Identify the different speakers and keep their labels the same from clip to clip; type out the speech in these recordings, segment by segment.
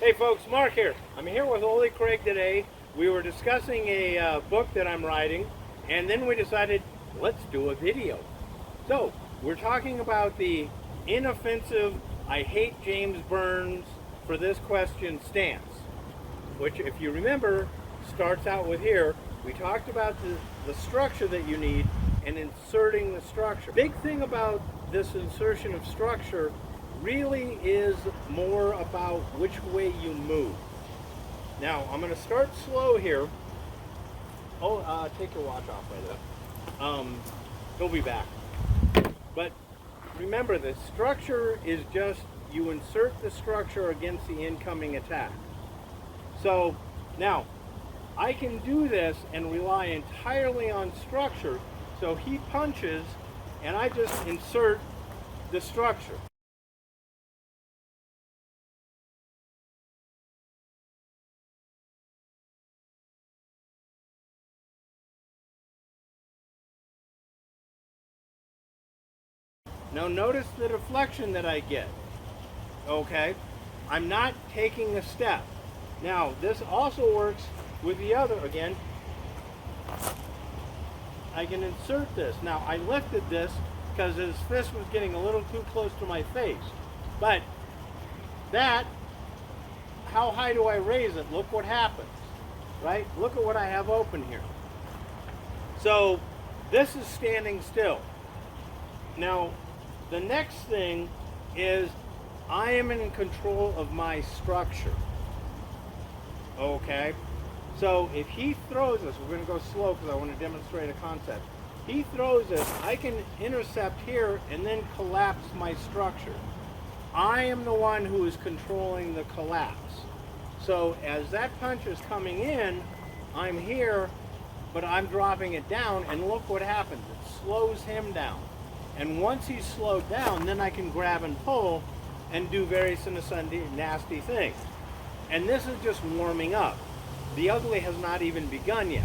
Speaker 1: Hey folks, Mark here. I'm here with Ole Craig today. We were discussing a book that I'm writing, and then we decided, let's do a video. So, we're talking about the inoffensive, I hate James Burns for this question stance, which, if you remember, starts out with here. We talked about the structure that you need and inserting the structure. Big thing about this insertion of structure really is more about which way you move. Now, I'm going to start slow here. Oh, take your watch off by the way. He'll be back. But remember, the structure is just you insert the structure against the incoming attack. So now, I can do this and rely entirely on structure. So he punches and I just insert the structure. Now notice the deflection that I get. Okay, I'm not taking a step. Now this also works with the other. Again, I can insert this. Now I lifted this because his fist was getting a little too close to my face. But that, how high do I raise it? Look what happens, right? Look at what I have open here. So this is standing still. Now the next thing is I am in control of my structure. Okay, so if he throws this, we're going to go slow because I want to demonstrate a concept. He throws this, I can intercept here and then collapse my structure. I am the one who is controlling the collapse. So as that punch is coming in, I'm here, but I'm dropping it down, and look what happens. It slows him down. And once he's slowed down, then I can grab and pull and do various nasty things. And this is just warming up. The ugly has not even begun yet.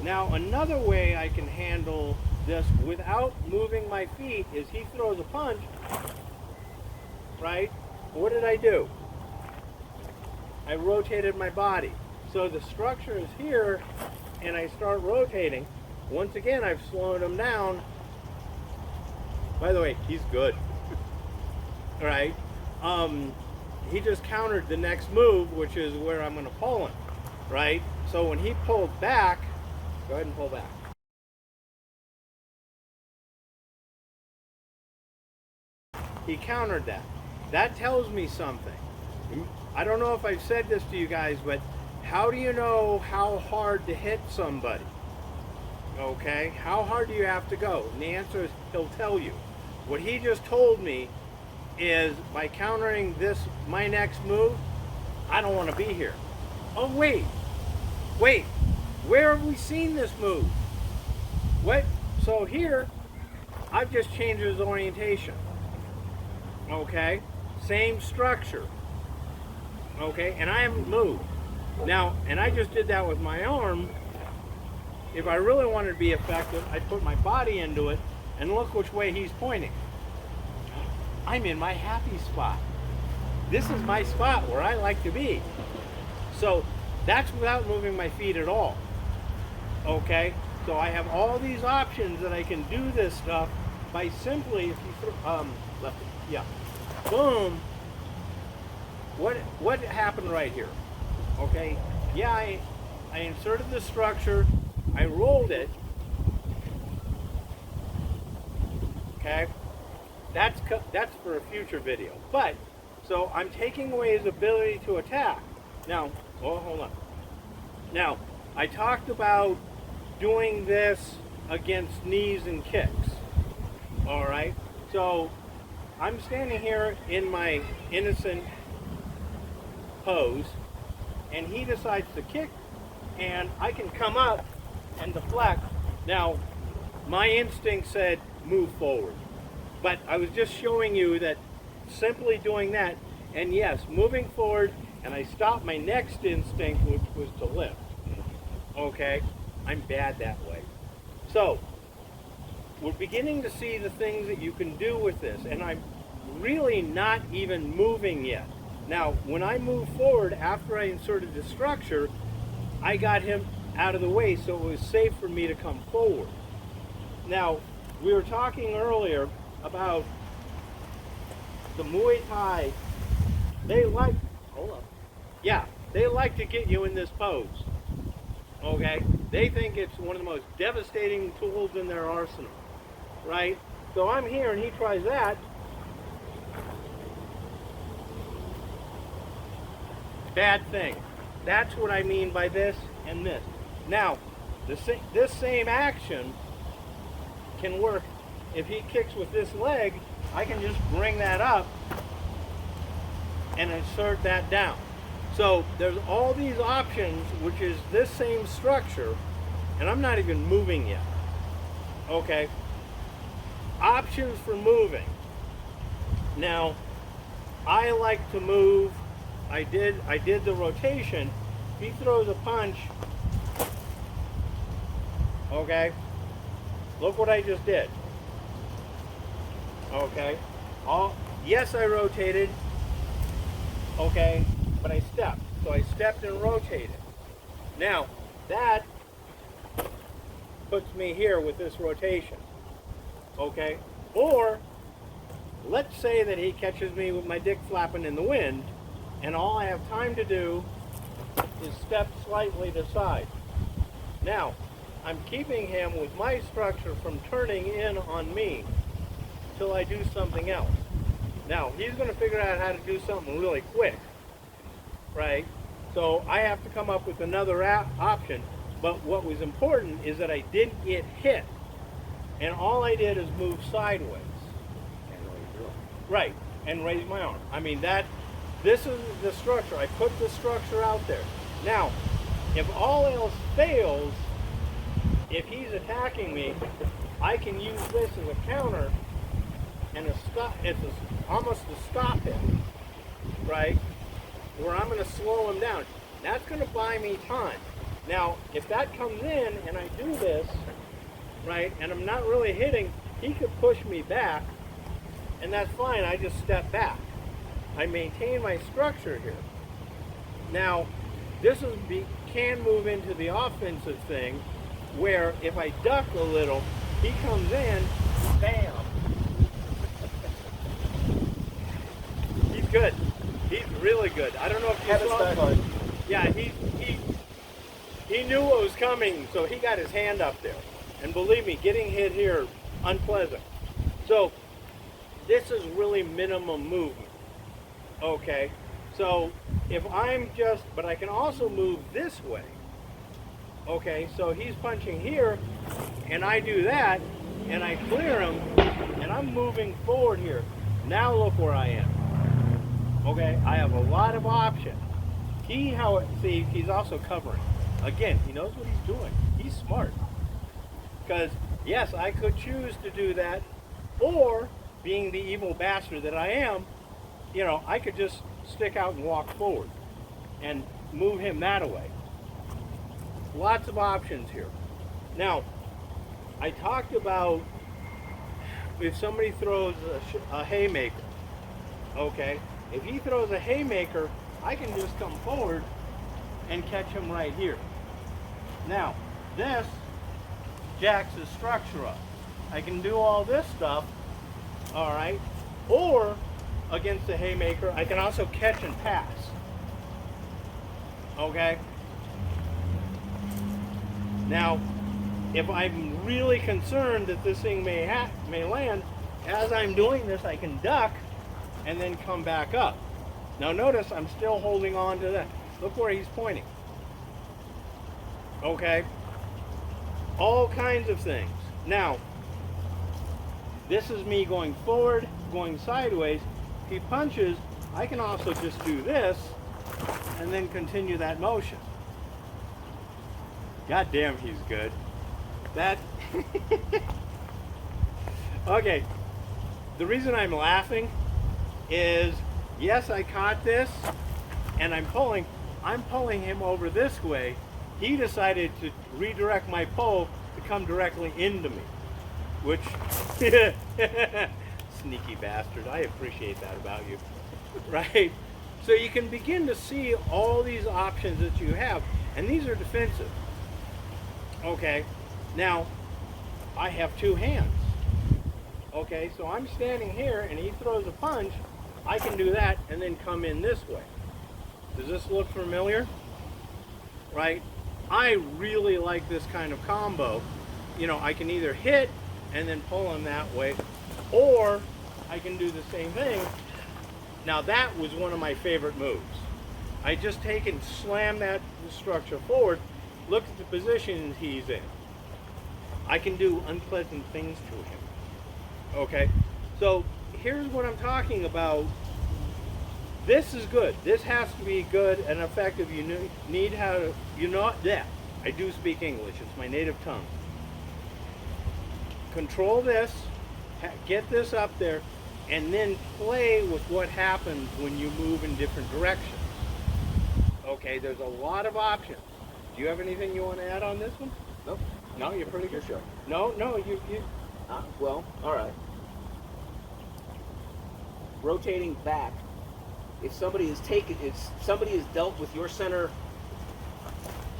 Speaker 1: Now another way I can handle this without moving my feet is he throws a punch, right? What did I do? I rotated my body. So the structure is here and I start rotating. Once again, I've slowed him down. By the way, he's good. All right. He just countered the next move, which is where I'm going to pull him, right? So when he pulled back, go ahead and pull back. He countered that. That tells me something. I don't know if I've said this to you guys, but how do you know how hard to hit somebody? Okay, how hard do you have to go? And the answer is he'll tell you. What he just told me is by countering this, my next move, I don't want to be here. Oh, wait, where have we seen this move? What? So here, I've just changed his orientation. Okay, same structure. Okay, and I haven't moved. Now, and I just did that with my arm. If I really wanted to be effective, I'd put my body into it, and look which way he's pointing. I'm in my happy spot. This is my spot where I like to be. So that's without moving my feet at all. Okay, so I have all these options that I can do this stuff by simply, if you left it, yeah, boom. What happened right here? Okay, yeah, I inserted the structure, I rolled it. Okay, that's for a future video. But so I'm taking away his ability to attack. Now, oh, hold on. Now, I talked about doing this against knees and kicks. All right. So I'm standing here in my innocent pose, and he decides to kick, and I can come up and deflect. Now, my instinct said move forward, but I was just showing you that simply doing that, and yes, moving forward, and I stopped my next instinct, which was to lift. Okay, I'm bad that way. So we're beginning to see the things that you can do with this, and I'm really not even moving yet. Now, when I moved forward after I inserted the structure, I got him out of the way so it was safe for me to come forward. Now, we were talking earlier about the Muay Thai. They like, hold up. Yeah, they like to get you in this pose. Okay? They think it's one of the most devastating tools in their arsenal. Right? So I'm here and he tries that. Bad thing. That's what I mean by this and this. Now, this same action can work. If he kicks with this leg, I can just bring that up and insert that down. So there's all these options, which is this same structure, and I'm not even moving yet. Okay? Options for moving. Now, I like to move. I did the rotation. He throws a punch. Okay? Look what I just did. Okay? Yes, I rotated. Okay? But I stepped. So I stepped and rotated. Now, that puts me here with this rotation. Okay? Or, let's say that he catches me with my dick flapping in the wind, and all I have time to do is step slightly to side. Now, I'm keeping him with my structure from turning in on me till I do something else. Now, he's going to figure out how to do something really quick, right? So I have to come up with another option. But what was important is that I didn't get hit. And all I did is move sideways. Right, and raise my arm. I mean, this is the structure. I put the structure out there. Now, if all else fails, if he's attacking me, I can use this as a counter and almost to stop him, right? Where I'm going to slow him down. That's going to buy me time. Now, if that comes in and I do this, right, and I'm not really hitting, he could push me back, and that's fine. I just step back. I maintain my structure here. Now, this can move into the offensive thing, where if I duck a little, he comes in, bam. He's good. He's really good. I don't know if you saw him. Yeah, he knew what was coming, so he got his hand up there. And believe me, getting hit here, unpleasant. So, this is really minimum movement. Okay, so if but I can also move this way. Okay, so he's punching here, and I do that, and I clear him, and I'm moving forward here. Now look where I am. Okay, I have a lot of options. See, he's also covering. Again, he knows what he's doing. He's smart. Because, yes, I could choose to do that, or, being the evil bastard that I am, you know, I could just stick out and walk forward and move him that way. Lots of options here. Now, I talked about if somebody throws a haymaker, okay? If he throws a haymaker, I can just come forward and catch him right here. Now, this jacks his structure up. I can do all this stuff, all right? Or, against the haymaker, I can also catch and pass. Okay? Now, if I'm really concerned that this thing may land, as I'm doing this, I can duck and then come back up. Now notice I'm still holding on to that. Look where he's pointing. Okay? All kinds of things. Now, this is me going forward, going sideways. If he punches, I can also just do this and then continue that motion. God damn, he's good. That okay. The reason I'm laughing is, yes, I caught this and I'm pulling him over this way. He decided to redirect my pull to come directly into me, which sneaky bastard. I appreciate that about you. Right? So you can begin to see all these options that you have, and these are defensive. Okay, now I have two hands. Okay, so I'm standing here and he throws a punch, I can do that and then come in this way. Does this look familiar? Right? I really like this kind of combo. You know, I can either hit and then pull him that way, or I can do the same thing. Now that was one of my favorite moves. I just take and slam that structure forward, look at the position he's in. I can do unpleasant things to him. Okay, so here's what I'm talking about. This is good. This has to be good and effective. You need how to, yeah, I do speak English. It's my native tongue. Control this, get this up there, and then play with what happens when you move in different directions. Okay, there's a lot of options. Do you have anything you want to add on this one?
Speaker 2: Nope.
Speaker 1: No, you're pretty good.
Speaker 2: Sure.
Speaker 1: No, you.
Speaker 2: Well, all right. Rotating back. If somebody is dealt with your center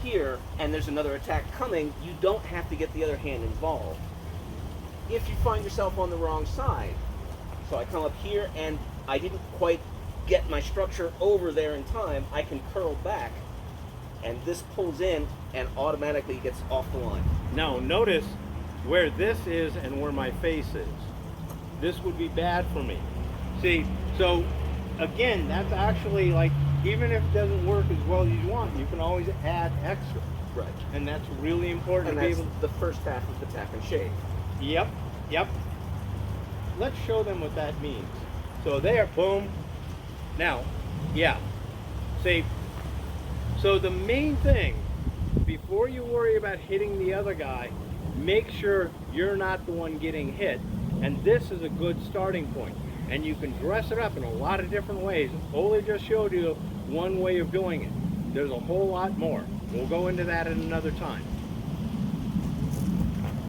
Speaker 2: here, and there's another attack coming, you don't have to get the other hand involved. If you find yourself on the wrong side, so I come up here and I didn't quite get my structure over there in time, I can curl back, and this pulls in and automatically gets off the line.
Speaker 1: Now notice where this is and where my face is. This would be bad for me. See, so again, that's actually like, even if it doesn't work as well as you want, you can always add extra.
Speaker 2: Right.
Speaker 1: And that's really important
Speaker 2: And
Speaker 1: to be
Speaker 2: that's
Speaker 1: able
Speaker 2: the first half of the tap and shake.
Speaker 1: Yep. Let's show them what that means. So there, boom. Now, yeah. See, so the main thing, before you worry about hitting the other guy, make sure you're not the one getting hit. And this is a good starting point. And you can dress it up in a lot of different ways. Ole just showed you one way of doing it. There's a whole lot more. We'll go into that at another time.